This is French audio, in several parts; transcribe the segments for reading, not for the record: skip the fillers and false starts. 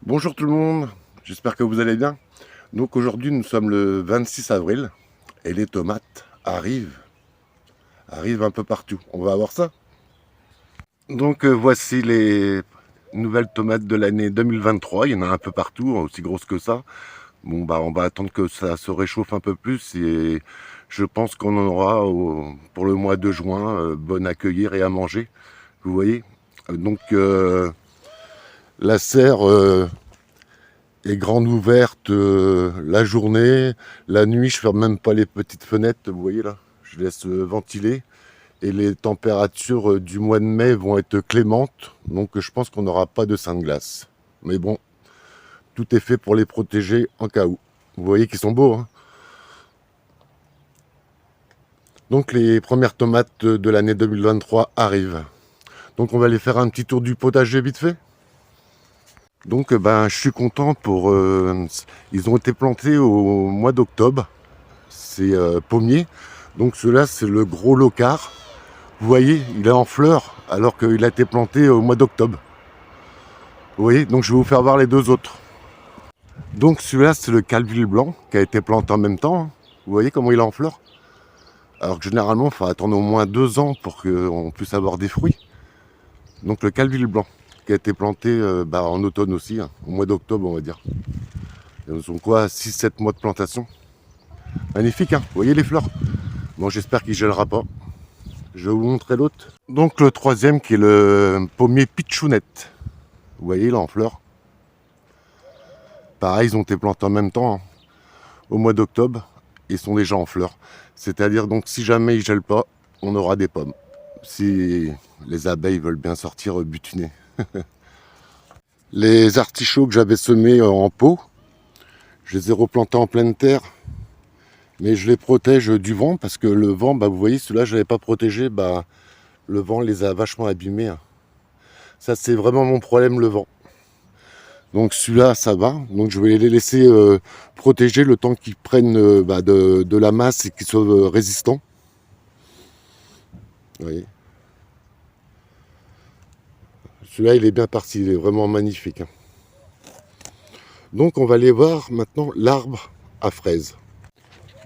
Bonjour tout le monde, j'espère que vous allez bien. Donc aujourd'hui nous sommes le 26 avril et les tomates arrivent un peu partout. On va voir ça. Donc voici les nouvelles tomates de l'année 2023. Il y en a un peu partout, aussi grosses que ça. Bon bah on va attendre que ça se réchauffe un peu plus et je pense qu'on en aura pour le mois de juin, bonne à cueillir et à manger. Vous voyez. Donc la serre est grande ouverte la journée, la nuit je ferme même pas les petites fenêtres, vous voyez là, je laisse ventiler et les températures du mois de mai vont être clémentes, donc je pense qu'on n'aura pas de sein de glace. Mais bon, tout est fait pour les protéger en cas où. Vous voyez qu'ils sont beaux, hein. Donc les premières tomates de l'année 2023 arrivent. Donc on va aller faire un petit tour du potager vite fait. Donc je suis content pour... ils ont été plantés au mois d'octobre. C'est pommier. Donc celui-là c'est le gros locard. Vous voyez, il est en fleurs alors qu'il a été planté au mois d'octobre. Vous voyez, donc je vais vous faire voir les deux autres. Donc celui-là c'est le calville blanc qui a été planté en même temps, hein. Vous voyez comment il est en fleurs. Alors que généralement il faut attendre au moins 2 ans pour qu'on puisse avoir des fruits. Donc le calville blanc qui a été planté en automne aussi, hein, au mois d'octobre on va dire. Ils ont quoi, 6-7 mois de plantation. Magnifique, hein, vous voyez les fleurs. Bon, j'espère qu'il ne gèlera pas. Je vais vous montrer l'autre. Donc le troisième qui est le pommier pitchounette. Vous voyez, il est en fleurs. Pareil, ils ont été plantés en même temps, hein, au mois d'octobre. Ils sont déjà en fleurs. C'est-à-dire donc si jamais ils ne gèlent pas, on aura des pommes. Si les abeilles veulent bien sortir butiner. Les artichauts que j'avais semés en pot, je les ai replantés en pleine terre. Mais je les protège du vent parce que le vent, vous voyez, ceux-là, je ne l'avais pas protégé. Le vent les a vachement abîmés, hein. Ça, c'est vraiment mon problème, le vent. Donc celui-là, ça va. Donc je vais les laisser protéger le temps qu'ils prennent de la masse et qu'ils soient résistants. Vous voyez. Celui-là, il est bien parti. Il est vraiment magnifique, hein. Donc on va aller voir maintenant l'arbre à fraises.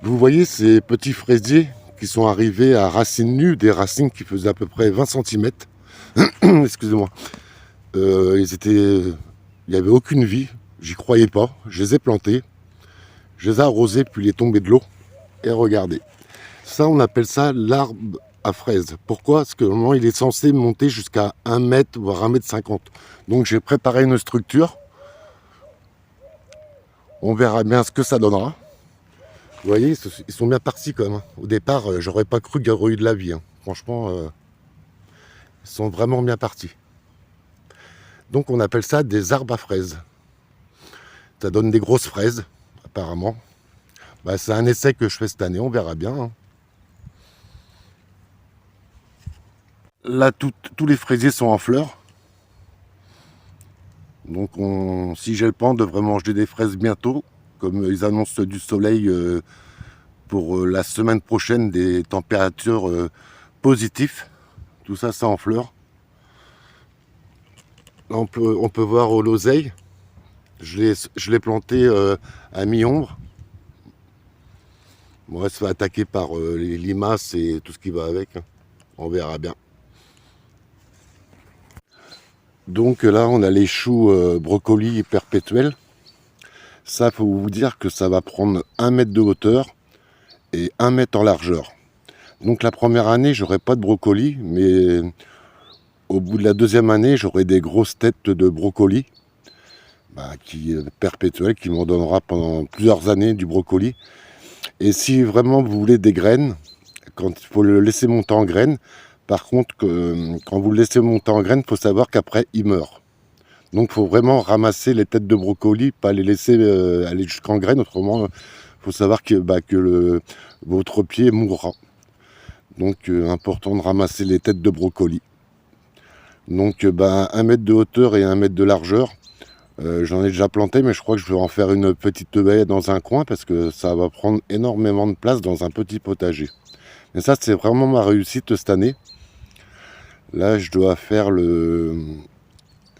Vous voyez ces petits fraisiers qui sont arrivés à racines nues, des racines qui faisaient à peu près 20 cm. Excusez-moi. Il n'y avait aucune vie, j'y croyais pas. Je les ai plantés, je les ai arrosés, puis il est tombé de l'eau. Et regardez. Ça, on appelle ça l'arbre à fraises. Pourquoi? Parce que normalement, il est censé monter jusqu'à 1 mètre, voire 1,50 m. Donc j'ai préparé une structure. On verra bien ce que ça donnera. Vous voyez, ils sont bien partis quand même, hein. Au départ, j'aurais pas cru qu'il y aurait eu de la vie, hein. Franchement, ils sont vraiment bien partis. Donc on appelle ça des arbres à fraises. Ça donne des grosses fraises, apparemment. C'est un essai que je fais cette année, on verra bien, hein. Là, tous les fraisiers sont en fleurs. Donc si j'ai le temps, on devrait manger des fraises bientôt. Comme ils annoncent du soleil pour la semaine prochaine, des températures positives. Tout ça, c'est en fleurs. Là, on peut voir l'oseille. Je l'ai planté à mi-ombre. Bon, elle se fait attaquer par les limaces et tout ce qui va avec, hein. On verra bien. Donc là, on a les choux brocolis perpétuels. Ça, faut vous dire que ça va prendre 1 mètre de hauteur et 1 mètre en largeur. Donc la première année, j'aurai pas de brocolis, mais au bout de la deuxième année, j'aurai des grosses têtes de brocolis perpétuelles qui m'en donnera pendant plusieurs années du brocoli. Et si vraiment vous voulez des graines, quand il faut le laisser monter en graines, par contre, quand vous le laissez monter en graines, il faut savoir qu'après, il meurt. Donc il faut vraiment ramasser les têtes de brocoli, pas les laisser aller jusqu'en graines, autrement, il faut savoir que votre pied mourra. Donc important de ramasser les têtes de brocoli. Donc 1 mètre de hauteur et 1 mètre de largeur. J'en ai déjà planté, mais je crois que je vais en faire une petite haie dans un coin parce que ça va prendre énormément de place dans un petit potager. Mais ça, c'est vraiment ma réussite cette année. Là, je dois faire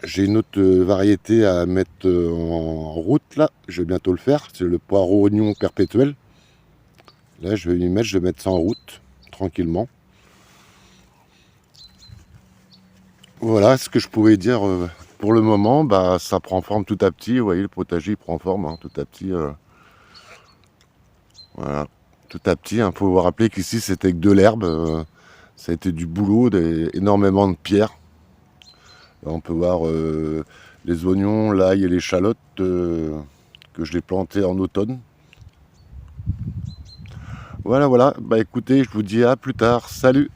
J'ai une autre variété à mettre en route là. Je vais bientôt le faire. C'est le poireau oignon perpétuel. Là, je vais y mettre, je vais mettre ça en route tranquillement. Voilà ce que je pouvais dire pour le moment. Bah, ça prend forme tout à petit. Vous voyez, le potager il prend forme hein, tout à petit. Voilà, tout à petit. Il faut vous rappeler qu'ici c'était que de l'herbe. Ça a été du boulot, énormément de pierres. Là, on peut voir les oignons, l'ail et l'échalote que je l'ai planté en automne. Voilà, voilà. Bah écoutez, je vous dis à plus tard. Salut!